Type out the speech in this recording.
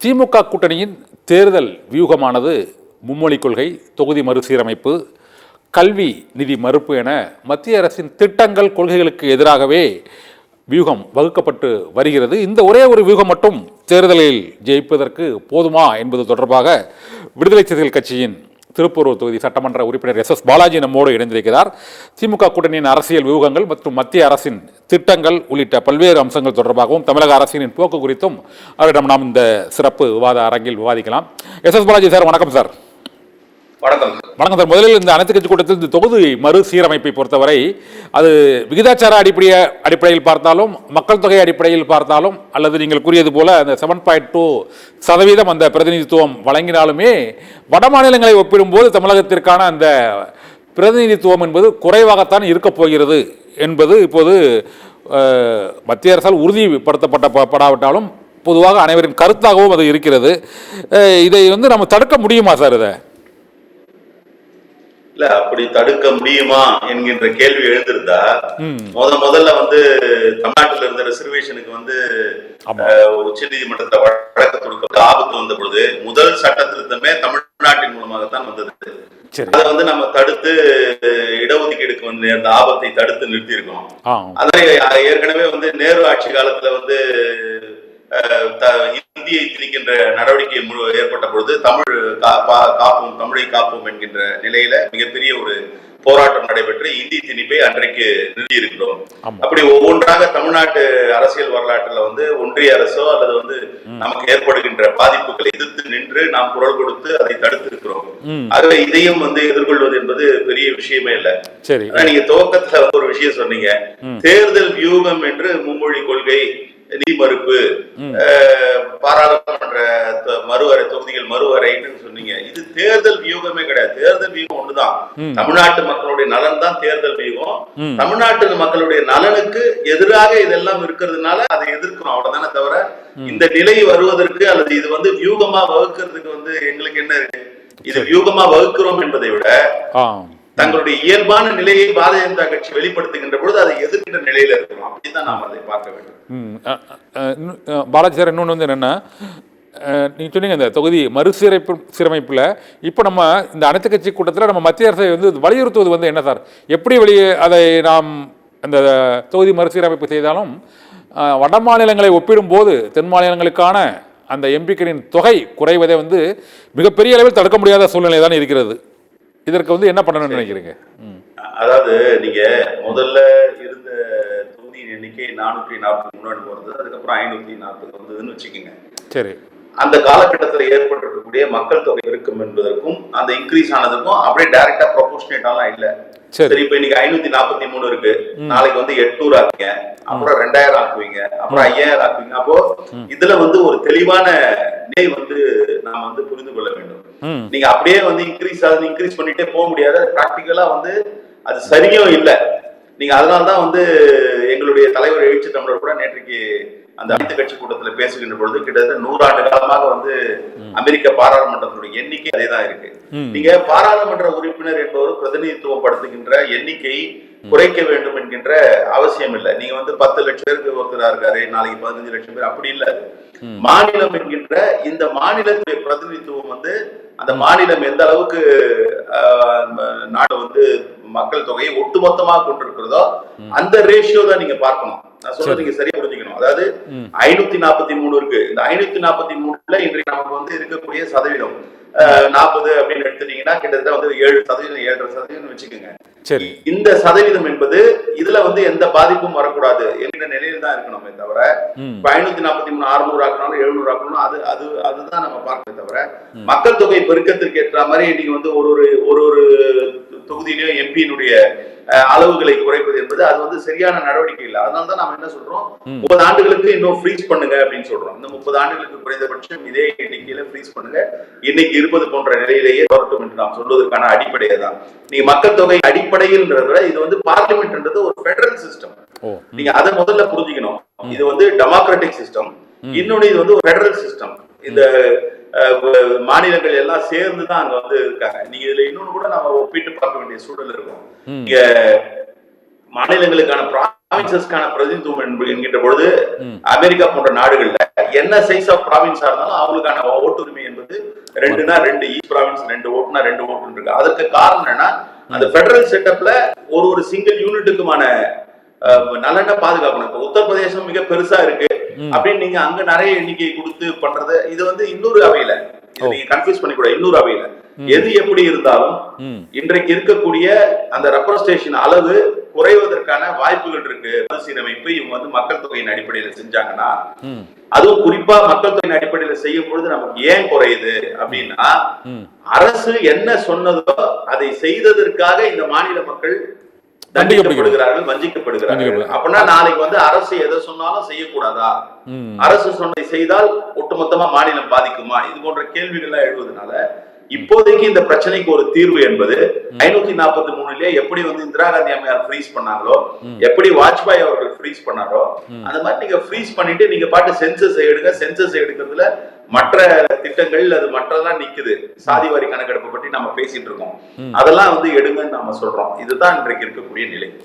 திமுக கூட்டணியின் தேர்தல் வியூகமானது மும்மொழி கொள்கை, தொகுதி மறுசீரமைப்பு, கல்வி நிதி மறுப்பு என மத்திய அரசின் திட்டங்கள், கொள்கைகளுக்கு எதிராகவே வியூகம் வகுக்கப்பட்டு வருகிறது. இந்த ஒரே ஒரு வியூகம் மட்டும் தேர்தலில் ஜெயிப்பதற்கு போதுமா என்பது தொடர்பாக விடுதலை சிறுத்தைகள் கட்சியின் திருப்பூர் தொகுதி சட்டமன்ற உறுப்பினர் எஸ் பாலாஜி நம்மோடு இணைந்திருக்கிறார். திமுக கூட்டணியின் அரசியல் வியூகங்கள் மற்றும் மத்திய அரசின் திட்டங்கள் உள்ளிட்ட பல்வேறு அம்சங்கள் தொடர்பாகவும் தமிழக அரசின் போக்கு குறித்தும் அவரிடம் நாம் இந்த சிறப்பு விவாத அரங்கில் விவாதிக்கலாம். எஸ் பாலாஜி சார், வணக்கம் சார். வணக்கம் சார். முதலில் இந்த அனைத்து கட்சி கூட்டத்தில் இந்த தொகுதி மறுசீரமைப்பை பொறுத்தவரை அது விகிதாச்சார அடிப்படையில் பார்த்தாலும், மக்கள் தொகை அடிப்படையில் பார்த்தாலும், அல்லது நீங்கள் கூறியது போல அந்த 7.2% அந்த பிரதிநிதித்துவம் வழங்கினாலுமே வட மாநிலங்களை ஒப்பிடும்போது தமிழகத்திற்கான அந்த பிரதிநிதித்துவம் என்பது குறைவாகத்தான் இருக்கப் போகிறது என்பது இப்போது மத்திய அரசால் உறுதிப்படுத்தப்படாவிட்டாலும் பொதுவாக அனைவரின் கருத்தாகவும் அது இருக்கிறது. இதை நம்ம தடுக்க முடியுமா சார்? இதை இல்ல, அப்படி தடுக்க முடியுமா என்கின்ற கேள்வி எழுந்திருந்தா முதல்ல தமிழ்நாட்டில் இருந்த ரிசர்வேஷனுக்கு உச்ச நீதிமன்றத்தை வழக்கு தொடுக்க ஆபத்து வந்த பொழுது முதல் சட்ட திருத்தமே தமிழ்நாட்டின் மூலமாகத்தான் வந்தது. அதை நம்ம தடுத்து இடஒதுக்கீடுக்கு நேர்ந்த ஆபத்தை தடுத்து நிறுத்தி இருக்கோம். அதை ஏற்கனவே நேரு ஆட்சி காலத்துல இந்தியை திணிக்கின்ற நடவடிக்கை ஏற்பட்ட பொழுது தமிழை காப்போம் என்கின்ற நிலையில மிகப்பெரிய ஒரு போராட்டம் நடைபெற்று இந்தி திணிப்பை அன்றைக்கு நிறுத்தியிருக்கிறோம். அப்படி ஒவ்வொன்றாக தமிழ்நாட்டு அரசியல் வரலாற்றுல ஒன்றிய அரசோ அல்லது நமக்கு ஏற்படுகின்ற பாதிப்புகளை எதிர்த்து நின்று நாம் குரல் கொடுத்து அதை தடுத்து இருக்கிறோம். ஆகவே இதையும் எதிர்கொள்வது என்பது பெரிய விஷயமே இல்லை. நீங்க துவக்கத்துல ஒரு விஷயம் சொன்னீங்க, தேர்தல் வியூகம் என்று மும்மொழி கொள்கை, நிதி மறுப்பு, பாராளுமன்ற தொகுதிகள் மறுவரைன்னு சொன்னீங்க. இது தேர்தல் வியூகமே கிடையாது. தேர்தல் வியூகம் ஒண்ணுதான். தமிழ்நாட்டு மக்களுடைய நலன் தான் தேர்தல் வியூகம். தமிழ்நாட்டு மக்களுடைய நலனுக்கு எதிராக இதெல்லாம் இருக்கிறதுனால அதை எதிர்க்கணும், அவ்வளவுதானே தவிர இந்த நிலை வருவதற்கு அல்லது இது வியூகமா வகுக்கிறதுக்கு எங்களுக்கு என்ன இருக்கு? இது வியூகமா வகுக்கிறோம் என்பதை விட தங்களுடைய இயல்பான நிலையை பாரதிய ஜனதா கட்சி வெளிப்படுத்துகின்ற பொழுது அதை எதிர்க்கின்ற நிலையில இருக்கணும். அப்படிதான் நாம் அதை பார்க்க வேண்டும். பாலாஜி சார், இன்னொன்று என்னன்னா, நீங்க சொன்னீங்க இந்த தொகுதி மறுசீரமைப்புல இப்போ நம்ம இந்த அனைத்து கட்சி கூட்டத்தில் நம்ம மத்திய அரசை வலியுறுத்துவது என்ன சார்? எப்படி அதை நாம் அந்த தொகுதி மறுசீரமைப்பு செய்தாலும் வட மாநிலங்களை ஒப்பிடும்போது தென் மாநிலங்களுக்கான அந்த எம்பிக்களின் தொகை குறைவதை மிகப்பெரிய அளவில் தடுக்க முடியாத சூழ்நிலை தான் இருக்கிறது. இதற்கு என்ன பண்ணணும்னு நினைக்கிறீங்க? அதாவது நீங்க முதல்ல இருந்த தொகுதியின் எண்ணிக்கை 443 வருது, அதுக்கப்புறம் 540 வந்ததுன்னு வச்சுக்கோங்க. சரி, அந்த காலகட்டத்தில் ஏற்பட்டிருக்கக்கூடிய மக்கள் தொகை இருக்கும் என்பதற்கும் அந்த இன்க்ரீஸ் ஆனதுக்கும் அப்படியே டைரக்டா ப்ரொபோர்ஷனேட்டாலாம் இல்ல. சரி, இப்ப இன்னைக்கு 543 இருக்கு, நாளைக்கு 800 ஆக்குவீங்க, அப்புறம் 2000 ஆக்குவீங்க, அப்புறம் 5000 ஆக்குவீங்க. அப்போ இதுல ஒரு தெளிவான நிலை நாம் புரிந்து கொள்ள வேண்டும். நீங்க அப்படியே இன்க்ரீஸ் பண்ணிட்டே போக முடியாது. பிராக்டிகலா அது சரியும் இல்லை. நீங்க அதனால்தான் எங்களுடைய தலைவர் எழுச்சி தமிழர் கூட நேற்றைக்கு அந்த அனைத்து கட்சி கூட்டத்தில் பேசுகின்ற பொழுது கிட்டத்தட்ட 100 ஆண்டு காலமாக அமெரிக்க பாராளுமன்றத்தினுடைய எண்ணிக்கை அதேதான் இருக்கு. நீங்க பாராளுமன்ற உறுப்பினர் என்பவர் பிரதிநிதித்துவம் படுத்துகின்ற எண்ணிக்கை குறைக்க வேண்டும் என்கின்ற அவசியம் இல்லை. நீங்க 10 லட்சம் பேருக்கு ஒருத்தரா இருக்காரு, நாளைக்கு 15 லட்சம் பேர், அப்படி இல்லை. மாநிலம் என்கின்ற இந்த மாநிலத்துடைய பிரதிநிதித்துவம் அந்த மாநிலம் எந்த அளவுக்கு நாடு மக்கள் தொகையை ஒட்டுமொத்தமாக கொண்டிருக்கிறதோ அந்த ரேஷியோ தான் நீங்க பார்க்கணும். நான் சொல்றது நீங்க சரியா புரிஞ்சுக்கணும். அதாவது 543 இருக்கு. இந்த 543ல இன்றைக்கு நமக்கு இருக்கக்கூடிய சதவீதம் 40 அப்படின்னு எடுத்துட்டீங்கன்னா கிட்டத்தட்ட 7%, 7.5% வச்சுக்கோங்க. சரி, இந்த சதவீதம் என்பது இதுல எந்த பாதிப்பும் வரக்கூடாது என்கிற நிலையில தான் இருக்கணுமே தவிர 543 600 ஆக்கணும் 700 ஆக்கணும் அதுதான் நம்ம பார்க்கவே தவிர மக்கள் தொகை பெருக்கத்திற்கு ஏற்ற மாதிரி நீங்க ஒரு தொகுதியிலேயும் எம்பியினுடைய அளவுகளை குறைப்பது என்பது அது சரியான நடவடிக்கை இல்லை. அதனால்தான் நாம என்ன சொல்றோம், 30 ஆண்டுகளுக்கு இன்னும் ஃப்ரீஸ் பண்ணுங்க அப்படின்னு சொல்றோம். இந்த 30 ஆண்டுகளுக்கு குறைந்தபட்சம் இதே எண்ணிக்கையில ஃப்ரீஸ் பண்ணுங்க, இன்னைக்கு இருப்பது போன்ற நிலையிலேயே வரட்டும் என்று நாம் சொல்வதற்கான அடிப்படையை தான். நீங்க மக்கள் தொகை அடிப்படையில் இது பார்லிமெண்ட்ன்றது ஒரு பெடரல் சிஸ்டம். நீங்க அதை முதல்ல புரிஞ்சுக்கணும். இது டெமோக்ராட்டிக் சிஸ்டம், இன்னொன்னு இது ஒரு பெடரல் சிஸ்டம். இந்த மாநிலங்கள் எல்லாம் சேர்ந்துதான் அங்க இருக்காங்க. நீங்க இதுல இன்னொன்னு கூட நம்ம ஒப்பிட்டு பார்க்க வேண்டிய சூழல் இருக்கும். இங்க மாநிலங்களுக்கான ப்ராவின்சஸ்க்கான பிரதிநிதித்துவம் என்கின்ற பொழுது அமெரிக்கா போன்ற நாடுகள்ல என்ன சைஸ் ஆஃப் ப்ராவின்ஸா இருந்தாலும் அவங்களுக்கான ஓட்டுரிமை என்பது 2னா 2, ஈச் ப்ராவின்ஸ் 2 ஓட்டுனா 2 ஓட்டு இருக்கு. அதற்கு காரணம் என்னன்னா அந்த பெடரல் செட்டப்ல ஒரு சிங்கிள் யூனிட்டுக்குமான நலனை பாதுகாக்கணும். இப்ப உத்தரப்பிரதேசம் மிக பெருசா இருக்கு அப்படின்னு நீங்க அங்க நிறைய எண்ணிக்கை கொடுத்து பண்றது, இது வந்து இன்னொரு அவையில நீங்க கன்ஃபியூஸ் பண்ணி கூட இன்னொரு அவையில எது எப்படி இருந்தாலும் இன்றைக்கு இருக்கக்கூடிய அந்த ரெப்ரசன்டேஷன் அளவு குறைவதற்கான வாய்ப்புகள் இருக்கு. மறுசீரமைப்பு இவங்க வந்து மக்கள் தொகையின் அடிப்படையில செஞ்சாங்கன்னா, அதுவும் குறிப்பா மக்கள் தொகையின் அடிப்படையில செய்யும் பொழுது நமக்கு ஏன் குறையுது அப்படின்னா, அரசு என்ன சொன்னதோ அதை செய்ததற்காக இந்த மாநில மக்கள் தண்டிக்கப்படுகிறார்கள், வஞ்சிக்கப்படுகிறார்கள். அப்படின்னா நாளைக்கு வந்து அரசு எதை சொன்னாலும் செய்யக்கூடாதா, அரசு சொன்னதை செய்தால் ஒட்டுமொத்தமா மாநிலம் பாதிக்குமா, இது போன்ற கேள்விகள் எழுவதனால இப்போதைக்கு இந்த பிரச்சனைக்கு ஒரு தீர்வு என்பது 543 எப்படி வந்து இந்திரா காந்தி அம்மையார் ஃப்ரீஸ் பண்ணாங்களோ, எப்படி வாஜ்பாய் அவர்கள் ஃப்ரீஸ் பண்ணாரோ, அந்த மாதிரி நீங்க ஃப்ரீஸ் பண்ணிட்டு நீங்க பாட்டு சென்சஸ் எடுங்க. சென்சஸ் எடுக்கிறதுல மற்ற திட்டங்கள் அது மற்றதெல்லாம் நிக்குது. சாதிவாரி கணக்கெடுப்பு பற்றி நம்ம பேசிட்டு இருக்கோம், அதெல்லாம் வந்து எடுங்கன்னு நாம சொல்றோம். இதுதான் இன்றைக்கு இருக்கக்கூடிய நிலை.